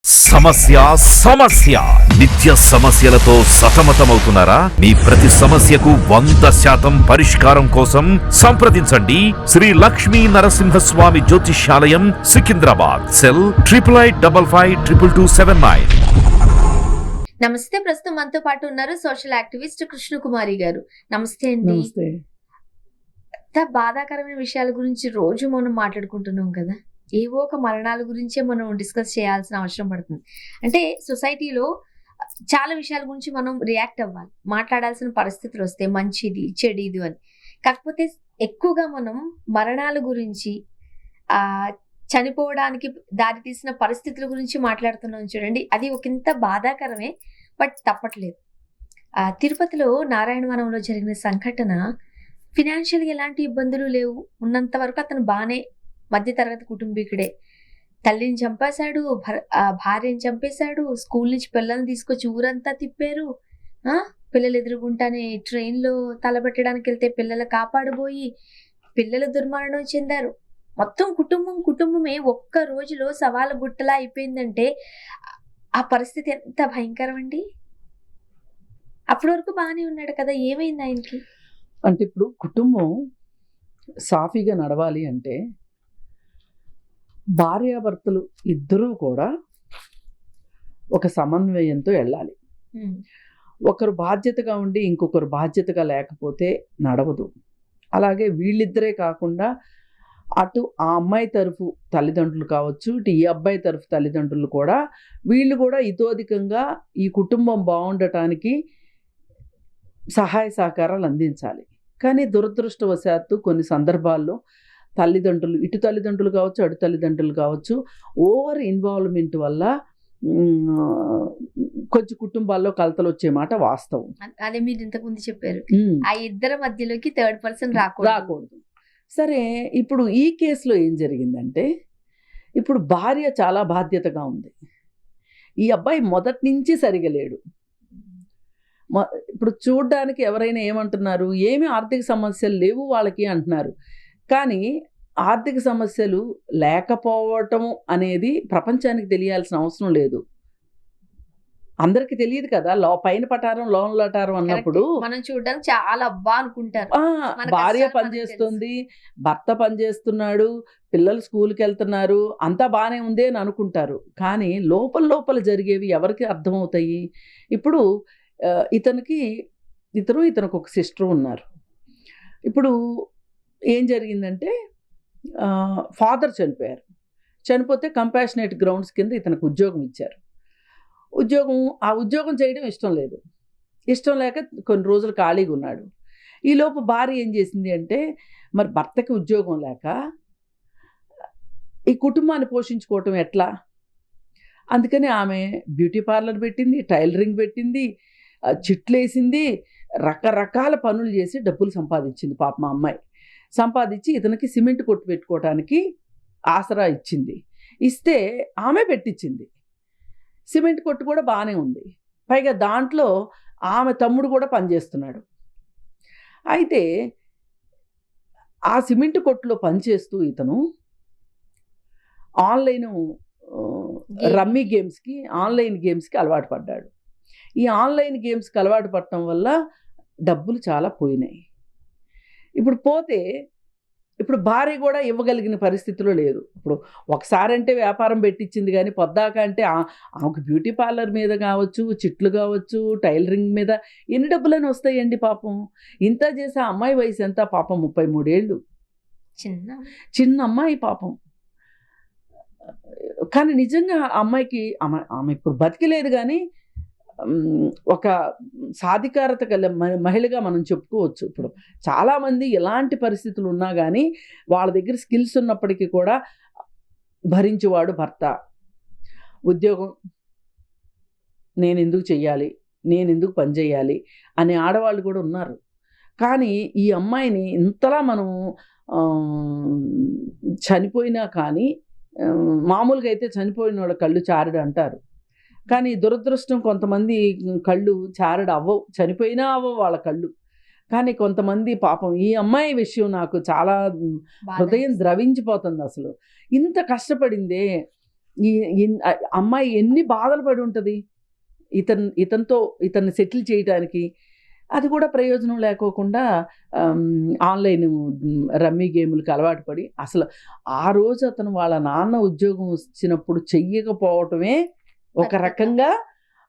సమస్య సమస్య నిత్య సమస్యలతో సతమతమవుతున్నారా? మీ ప్రతి సమస్యకు 100% పరిష్కారం కోసం సంప్రదించండి శ్రీ లక్ష్మీ నరసింహస్వామి జ్యోతిష్యాలయం, సికింద్రాబాద్. సెల్ 8855522279. నమస్తే. ప్రస్తుతం మనతో పాటు ఉన్నారు సోషల్ యాక్టివిస్ట్ కృష్ణకుమారి గారు. నమస్తే అండి. నమస్తే. ఎంత బాధాకరమైన విషయాల గురించి రోజు మనం మాట్లాడుకుంటున్నాం కదా. ఏవో ఒక మరణాల గురించే మనం డిస్కస్ చేయాల్సిన అవసరం పడుతుంది. అంటే సొసైటీలో చాలా విషయాల గురించి మనం రియాక్ట్ అవ్వాలి, మాట్లాడాల్సిన పరిస్థితులు వస్తే మంచిది చెడిది అని. కాకపోతే ఎక్కువగా మనం మరణాల గురించి, చనిపోవడానికి దారితీసిన పరిస్థితుల గురించి మాట్లాడుతున్నాం చూడండి. అది ఒకంత బాధాకరమే, బట్ తప్పట్లేదు. తిరుపతిలో నారాయణవనంలో జరిగిన సంఘటన, ఫినాన్షియల్గా ఎలాంటి ఇబ్బందులు లేవు, ఉన్నంత వరకు అతను బాగానే మధ్యతరగతి కుటుంబీకుడే. తల్లిని చంపేశాడు, భార్యని చంపేశాడు, స్కూల్ నుంచి పిల్లల్ని తీసుకొచ్చి ఊరంతా తిప్పారు. పిల్లలు ఎదురుగుంటానే ట్రైన్లో తలబెట్టడానికి వెళ్తే పిల్లలు కాపాడబోయి పిల్లలు దుర్మరణం చెందారు. మొత్తం కుటుంబమే ఒక్క రోజులో సవాల గుట్టలా అయిపోయిందంటే ఆ పరిస్థితి ఎంత భయంకరం అండి. అప్పటి వరకు బాగానే ఉన్నాడు కదా, ఏమైంది ఆయనకి? అంటే ఇప్పుడు కుటుంబం సాఫీగా నడవాలి అంటే భార్యాభర్తలు ఇద్దరూ కూడా ఒక సమన్వయంతో వెళ్ళాలి. ఒకరు బాధ్యతగా ఉండి ఇంకొకరు బాధ్యతగా లేకపోతే నడవదు. అలాగే వీళ్ళిద్దరే కాకుండా అటు ఆ అమ్మాయి తరఫు తల్లిదండ్రులు కావచ్చు, ఇటు ఈ అబ్బాయి తరఫు తల్లిదండ్రులు కూడా, వీళ్ళు కూడా ఇతోధికంగా ఈ కుటుంబం బాగుండటానికి సహాయ సహకారాలు అందించాలి. కానీ దురదృష్టవశాత్తు కొన్ని సందర్భాల్లో తల్లిదండ్రులు, ఇటు తల్లిదండ్రులు కావచ్చు అటు తల్లిదండ్రులు కావచ్చు, ఓవర్ ఇన్వాల్వ్మెంట్ వల్ల కొంచెం కుటుంబాల్లో కలతలు వచ్చే మాట వాస్తవం. అదే మీరు ఇంతకుముందు చెప్పారు, ఆ ఇద్దరి మధ్యలోకి థర్డ్ పర్సన్ రాకూడదు. సరే, ఇప్పుడు ఈ కేసులో ఏం జరిగిందంటే, ఇప్పుడు భార్య చాలా బాధ్యతగా ఉంది, ఈ అబ్బాయి మొదటి నుంచి సరిగా లేడు. ఇప్పుడు చూడ్డానికి ఎవరైనా ఏమంటున్నారు, ఏమీ ఆర్థిక సమస్యలు లేవు వాళ్ళకి అంటున్నారు. కానీ ఆర్థిక సమస్యలు లేకపోవటం అనేది ప్రపంచానికి తెలియాల్సిన అవసరం లేదు. అందరికి తెలియదు కదా, పైన పటారం లోన్ లటారం అన్నప్పుడు మనం చూడడానికి చాలా అబ్బా అనుకుంటారు. భార్య పనిచేస్తుంది, భర్త పనిచేస్తున్నాడు, పిల్లలు స్కూల్కి వెళ్తున్నారు, అంతా బాగానే ఉంది అని అనుకుంటారు. కానీ లోపల జరిగేవి ఎవరికి అర్థమవుతాయి? ఇప్పుడు ఇతనికి ఒక సిస్టర్ ఉన్నారు. ఇప్పుడు ఏం జరిగిందంటే, ఫాదర్ చనిపోతే కంపాషనేట్ గ్రౌండ్స్ కింద ఇతనికి ఉద్యోగం ఇచ్చారు. ఆ ఉద్యోగం చేయడం ఇష్టం లేక కొన్ని రోజులు ఖాళీగా ఉన్నాడు. ఈలోపు భార్య ఏం చేసింది అంటే, మరి భర్తకి ఉద్యోగం లేక ఈ కుటుంబాన్ని పోషించుకోవటం ఎట్లా? అందుకని ఆమె బ్యూటీ పార్లర్ పెట్టింది, టైలరింగ్ పెట్టింది, చిట్లేసింది, రకరకాల పనులు చేసి డబ్బులు సంపాదించింది. పాప మా అమ్మాయి సంపాదించి ఇతనికి సిమెంట్ కొట్టు పెట్టుకోవడానికి ఆసరా ఇచ్చింది. ఇస్తే ఆమె పెట్టించింది. సిమెంట్ కొట్టు కూడా బాగానే ఉంది. పైగా దాంట్లో ఆమె తమ్ముడు కూడా పనిచేస్తున్నాడు. అయితే ఆ సిమెంట్ కొట్టులో పనిచేస్తూ ఇతను ఆన్లైన్ రమ్మీ గేమ్స్కి, ఆన్లైన్ గేమ్స్కి అలవాటు పడ్డాడు. ఈ ఆన్లైన్ గేమ్స్కి అలవాటు పడటం వల్ల డబ్బులు చాలా పోయినాయి. ఇప్పుడు భార్య కూడా ఇవ్వగలిగిన పరిస్థితిలో లేదు. ఇప్పుడు ఒకసారి అంటే వ్యాపారం పెట్టించింది, కానీ పొద్దాక అంటే ఆమెకు బ్యూటీ పార్లర్ మీద కావచ్చు, చిట్లు కావచ్చు, టైలరింగ్ మీద ఎన్ని డబ్బులని వస్తాయండి పాపం. ఇంత చేసే అమ్మాయి వయసు ఎంత పాపం? 33 ఏళ్ళు, చిన్న అమ్మాయి పాపం. కానీ నిజంగా అమ్మాయికి ఆమె ఇప్పుడు బతికిలేదు, కానీ ఒక సాధికారత గల మహిళగా మనం చెప్పుకోవచ్చు. ఇప్పుడు చాలామంది ఎలాంటి పరిస్థితులు ఉన్నా కానీ వాళ్ళ దగ్గర స్కిల్స్ ఉన్నప్పటికీ కూడా భరించేవాడు భర్త. ఉద్యోగం నేను ఎందుకు చెయ్యాలి, నేను ఎందుకు పని చేయాలి అనే ఆడవాళ్ళు కూడా ఉన్నారు. కానీ ఈ అమ్మాయిని ఇంతలా మనం చనిపోయినా కానీ, మామూలుగా అయితే చనిపోయిన వాళ్ళ కళ్ళు చారుడు అంటారు, కానీ దురదృష్టం కొంతమంది కళ్ళు చారడు అవ్వవు, చనిపోయినా అవ్వవు వాళ్ళ కళ్ళు. కానీ కొంతమంది పాపం, ఈ అమ్మాయి విషయం నాకు చాలా హృదయం ద్రవించిపోతుంది. అసలు ఇంత కష్టపడిందే, అమ్మాయి ఎన్ని బాధలు పడి ఉంటుంది ఇతన్ని సెటిల్ చేయడానికి. అది కూడా ప్రయోజనం లేకోకుండా ఆన్లైన్ రమ్మీ గేములకు అలవాటు పడి అసలు ఆ రోజు అతను వాళ్ళ నాన్న ఉద్యోగం వచ్చినప్పుడు చెయ్యకపోవటమే ఒక రకంగా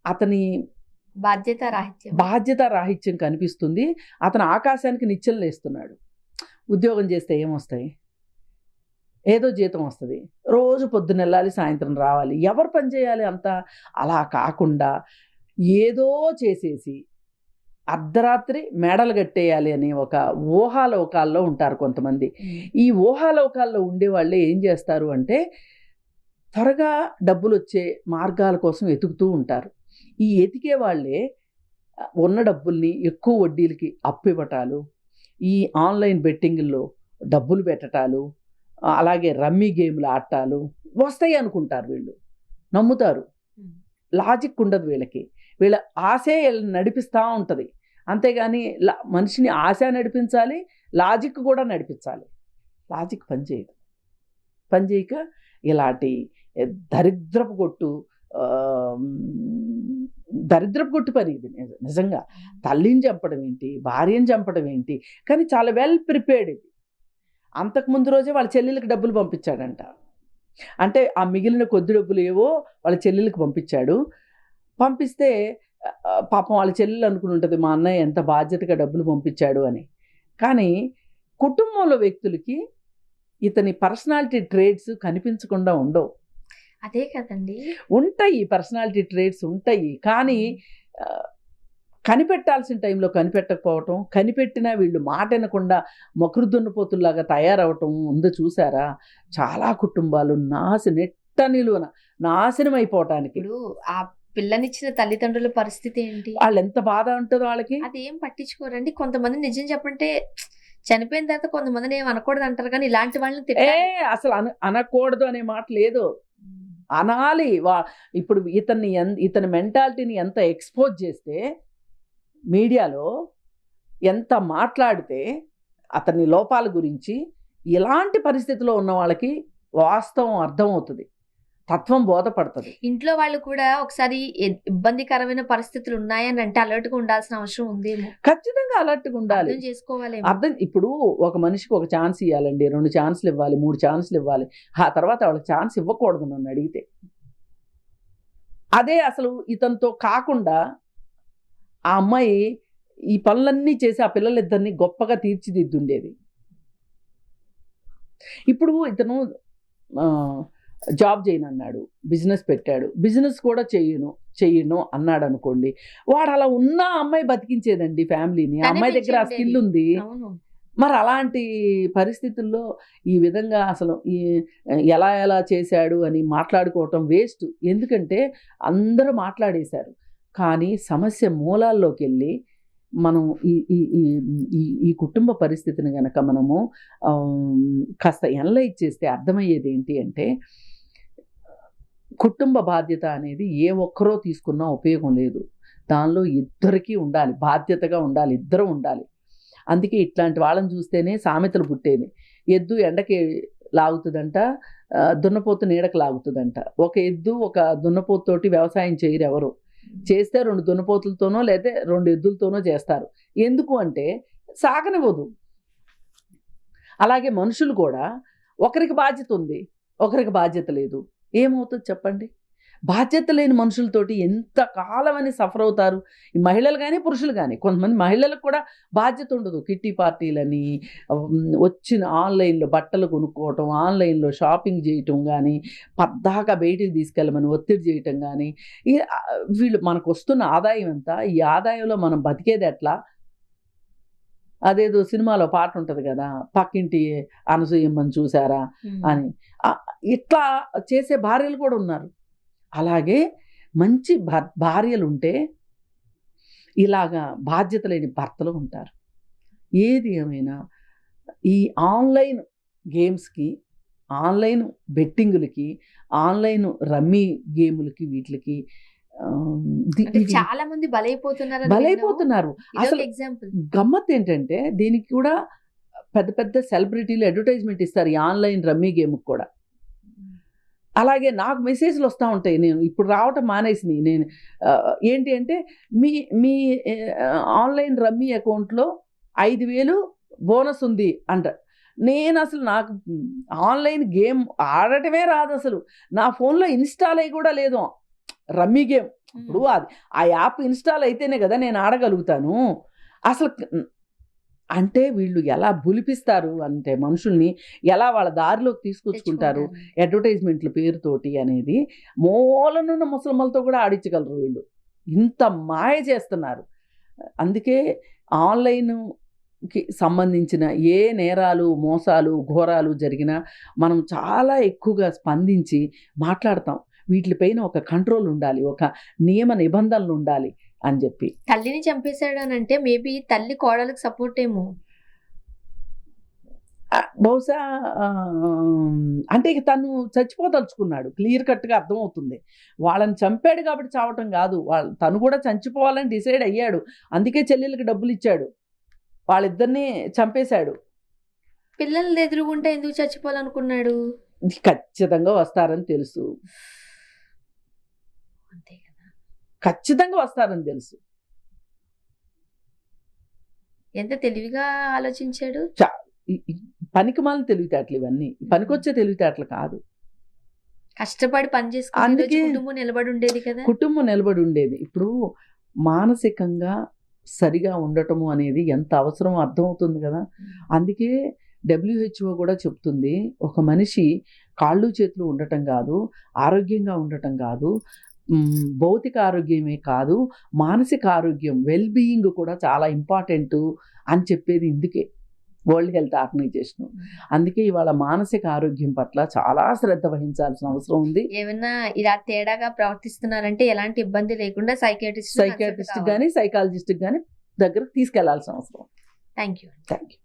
అతని బాధ్యత రాహిత్యం కనిపిస్తుంది. అతను ఆకాశానికి నిచ్చెనలు వేస్తున్నాడు. ఉద్యోగం చేస్తే ఏమొస్తాయి? ఏదో జీతం వస్తుంది, రోజు పొద్దున్న వెళ్ళాలి, సాయంత్రం రావాలి, ఎవరు పని చేయాలి అంతా? అలా కాకుండా ఏదో చేసేసి అర్ధరాత్రి మేడలు కట్టేయాలి అనే ఒక ఊహాలోకాల్లో ఉంటారు కొంతమంది. ఈ ఊహాలోకాల్లో ఉండేవాళ్ళే ఏం చేస్తారు అంటే త్వరగా డబ్బులు వచ్చే మార్గాల కోసం వెతుకుతూ ఉంటారు. ఈ ఎతికే వాళ్ళే ఉన్న డబ్బుల్ని ఎక్కువ వడ్డీలకి అప్పు ఇవ్వటాలు, ఈ ఆన్లైన్ బెట్టింగ్ల్లో డబ్బులు పెట్టటాలు, అలాగే రమ్మీ గేమ్లు ఆడటాలు వస్తాయి అనుకుంటారు. వీళ్ళు నమ్ముతారు. లాజిక్ ఉండదు వీళ్ళకి. వీళ్ళ ఆశే నడిపిస్తూ ఉంటుంది. అంతేగాని మనిషిని ఆశ నడిపించాలి, లాజిక్ కూడా నడిపించాలి. లాజిక్ పనిచేయదు. పనిచేయక ఇలాంటి దరిద్రపు కొట్టు పని ఇది. నిజంగా తల్లిని చంపడం ఏంటి, భార్యను చంపడం ఏంటి, కానీ చాలా వెల్ ప్రిపేర్డ్ ఇది. అంతకుముందు రోజే వాళ్ళ చెల్లెలకి డబ్బులు పంపించాడంట. అంటే ఆ మిగిలిన కొద్ది డబ్బులు ఏవో వాళ్ళ చెల్లెలకి పంపించాడు. పంపిస్తే పాపం వాళ్ళ చెల్లెలు అనుకుని ఉంటుంది మా అన్నయ్య ఎంత బాధ్యతగా డబ్బులు పంపించాడు అని. కానీ కుటుంబంలో వ్యక్తులకి ఇతని పర్సనాలిటీ ట్రేట్స్ కనిపించకుండా ఉండవు. అదే కదండి, ఉంటాయి, పర్సనాలిటీ ట్రేట్స్ ఉంటాయి. కానీ కనిపెట్టాల్సిన టైంలో కనిపెట్టకపోవటం, కనిపెట్టినా వీళ్ళు మాట వినకుండా మకృదున్నపోతుల్లాగా తయారవటం ఉందో చూసారా? చాలా కుటుంబాలు నాశనం అయిపోవటానికి. ఆ పిల్లనిచ్చిన తల్లిదండ్రుల పరిస్థితి ఏంటి? వాళ్ళు ఎంత బాధ ఉంటుందో వాళ్ళకి. అది ఏం పట్టించుకోరండి. కొంతమంది నిజం చెప్పంటే చనిపోయిన తర్వాత కొంతమందిని ఏం అనకూడదు అంటారు, కానీ ఇలాంటి వాళ్ళని అసలు అనకూడదు అనే మాట లేదు, అనాలి. ఇప్పుడు ఇతని మెంటాలిటీని ఎంత ఎక్స్పోజ్ చేస్తే, మీడియాలో ఎంత మాట్లాడితే అతని లోపాల గురించి, ఇలాంటి పరిస్థితిలో ఉన్న వాళ్ళకి వాస్తవం అర్థమవుతుంది, తత్వం బోధపడుతుంది. ఇంట్లో వాళ్ళు కూడా ఒకసారి ఇబ్బందికరమైన పరిస్థితులు ఉన్నాయని అంటే అలర్ట్గా ఉండాల్సిన అవసరం ఉందేమో. ఖచ్చితంగా అలర్ట్గా ఉండాలి, చేసుకోవాలి. ఇప్పుడు ఒక మనిషికి ఒక ఛాన్స్ ఇవ్వాలండి, 2 ఛాన్సులు ఇవ్వాలి, 3 ఛాన్సులు ఇవ్వాలి. ఆ తర్వాత వాళ్ళకి ఛాన్స్ ఇవ్వకూడదు నన్ను అడిగితే. అదే అసలు ఇతనితో కాకుండా ఆ అమ్మాయి ఈ పనులన్నీ చేసి ఆ పిల్లలిద్దరిని గొప్పగా తీర్చిదిద్దుండేది. ఇప్పుడు ఇతను జాబ్ చేయను అన్నాడు, బిజినెస్ పెట్టాడు, బిజినెస్ కూడా చెయ్యను అన్నాడు అనుకోండి, వాడు అలా ఉన్న అమ్మాయి బతికించేదండి ఫ్యామిలీని. ఆ అమ్మాయి దగ్గర ఆ స్కిల్ ఉంది. మరి అలాంటి పరిస్థితుల్లో ఈ విధంగా అసలు ఎలా చేశాడు అని మాట్లాడుకోవటం వేస్ట్. ఎందుకంటే అందరూ మాట్లాడేశారు. కానీ సమస్య మూలాల్లోకి వెళ్ళి మనం ఈ కుటుంబ పరిస్థితిని కనుక మనము కాస్త ఎనలైజ్ చేస్తే అర్థమయ్యేది ఏంటి అంటే, కుటుంబ బాధ్యత అనేది ఏ ఒక్కరో తీసుకున్నా ఉపయోగం లేదు. దానిలో ఇద్దరికీ ఉండాలి, బాధ్యతగా ఉండాలి, ఇద్దరు ఉండాలి. అందుకే ఇట్లాంటి వాళ్ళని చూస్తేనే సామెతలు పుట్టేది. ఎద్దు ఎండకి లాగుతుందంట, దున్నపోతు నీడకు లాగుతుందంట. ఒక ఎద్దు ఒక దున్నపోతుతోటి వ్యవసాయం చేయరు ఎవరు. చేస్తే 2 దున్నపోతులతోనో లేదా 2 ఎద్దులతోనో చేస్తారు. ఎందుకు అంటే సాగనివ్వదు. అలాగే మనుషులు కూడా ఒకరికి బాధ్యత ఉంది, ఒకరికి బాధ్యత లేదు. ఏమవుతుంది చెప్పండి? బాధ్యత లేని మనుషులతోటి ఎంత కాలం అని సఫర్ అవుతారు, ఈ మహిళలు కానీ పురుషులు కానీ. కొంతమంది మహిళలకు కూడా బాధ్యత ఉండదు. కిట్టి పార్టీలని, వచ్చిన ఆన్లైన్లో బట్టలు కొనుక్కోవటం, ఆన్లైన్లో షాపింగ్ చేయటం కానీ, పద్దాకా బయటికి తీసుకెళ్ళమని ఒత్తిడి చేయటం కానీ. వీళ్ళు మనకు వస్తున్న ఆదాయం ఎంత, ఈ ఆదాయంలో మనం బతికేది ఎట్లా? అదేదో సినిమాలో పాట ఉంటుంది కదా, పక్కింటి అనసూయమ్మని చూసారా అని. ఇట్లా చేసే భార్యలు కూడా ఉన్నారు. అలాగే మంచి భార్యలు ఉంటే ఇలాగా బాధ్యత లేని భర్తలు ఉంటారు. ఏది ఏమైనా ఈ ఆన్లైన్ గేమ్స్కి, ఆన్లైన్ బెట్టింగులకి, ఆన్లైన్ రమ్మీ గేములకి, వీటికి చాలా మంది బలైపోతున్నారు. అసలు గమ్మత్ ఏంటంటే, దీనికి కూడా పెద్ద పెద్ద సెలబ్రిటీలు అడ్వర్టైజ్మెంట్ ఇస్తారు ఈ ఆన్లైన్ రమ్మీ గేమ్కి కూడా. అలాగే నాకు మెసేజ్లు వస్తూ ఉంటాయి, నేను ఇప్పుడు రావటం మానేసినాయి. నేను ఏంటి అంటే మీ మీ ఆన్లైన్ రమ్మీ అకౌంట్లో 5,000 బోనస్ ఉంది అంట. నేను అసలు నాకు ఆన్లైన్ గేమ్ ఆడటమే రాదు, అసలు నా ఫోన్లో ఇన్స్టాల్ అయ్యి కూడా లేదు రమ్మీ గేమ్. ఇప్పుడు అది ఆ యాప్ ఇన్స్టాల్ అయితేనే కదా నేను ఆడగలుగుతాను. అసలు అంటే వీళ్ళు ఎలా బులిపిస్తారు అంటే మనుషుల్ని ఎలా వాళ్ళ దారిలోకి తీసుకొచ్చుకుంటారు అడ్వర్టైజ్మెంట్ల పేరుతోటి అనేది. మూలనున్న ముసలమ్మలతో కూడా ఆడించగలరు వీళ్ళు, ఇంత మాయ చేస్తున్నారు. అందుకే ఆన్లైన్కి సంబంధించిన ఏ నేరాలు మోసాలు ఘోరాలు జరిగినా మనం చాలా ఎక్కువగా స్పందించి మాట్లాడతాం. వీటిపైన ఒక కంట్రోల్ ఉండాలి, ఒక నియమ నిబంధనలు ఉండాలి అని చెప్పి. తల్లిని చంపేశాడు అని అంటే మేబీ తల్లి కోడలకు సపోర్ట్ ఏమో, బహుశా అంటే ఇక తను చచ్చిపోదలుచుకున్నాడు, క్లియర్ కట్గా అర్థమవుతుంది. వాళ్ళని చంపాడు కాబట్టి చావటం కాదు, తను కూడా చచ్చిపోవాలని డిసైడ్ అయ్యాడు. అందుకే చెల్లెలకి డబ్బులు ఇచ్చాడు, వాళ్ళిద్దరిని చంపేశాడు. పిల్లలు ఎదురుగుంటే ఎందుకు చచ్చిపోవాలనుకున్నాడు? ఖచ్చితంగా వస్తారని తెలుసు, అంతే కదా, ఖచ్చితంగా వస్తారని తెలుసు. ఎంత తెలివిగా ఆలోచించాడు. పనికిమాలిన తెలివితేటలు ఇవన్నీ, పనికొచ్చే తెలివితేటలు కాదు. కష్టపడి పని చేసుకుని అందుకే కుటుంబం నిలబడి ఉండేది కదా, కుటుంబం నిలబడి ఉండేది. ఇప్పుడు మానసికంగా సరిగా ఉండటము అనేది ఎంత అవసరమో అర్థమవుతుంది కదా. అందుకే WHO కూడా చెప్తుంది, ఒక మనిషి కాళ్ళు చేతులు ఉండటం కాదు, ఆరోగ్యంగా ఉండటం కాదు, భౌతిక ఆరోగ్యమే కాదు, మానసిక ఆరోగ్యం వెల్బీయింగ్ కూడా చాలా ఇంపార్టెంట్ అని చెప్పేది ఇందుకే వరల్డ్ హెల్త్ ఆర్గనైజేషన్. అందుకే ఇవాళ మానసిక ఆరోగ్యం పట్ల చాలా శ్రద్ధ వహించాల్సిన అవసరం ఉంది. ఏమన్నా ఇలా తేడాగా ప్రవర్తిస్తున్నారంటే ఎలాంటి ఇబ్బంది లేకుండా సైకాట్రిస్ట్ కానీ సైకాలజిస్ట్ కానీ దగ్గరకు తీసుకెళ్లాల్సిన అవసరం. Thank you. Thank you.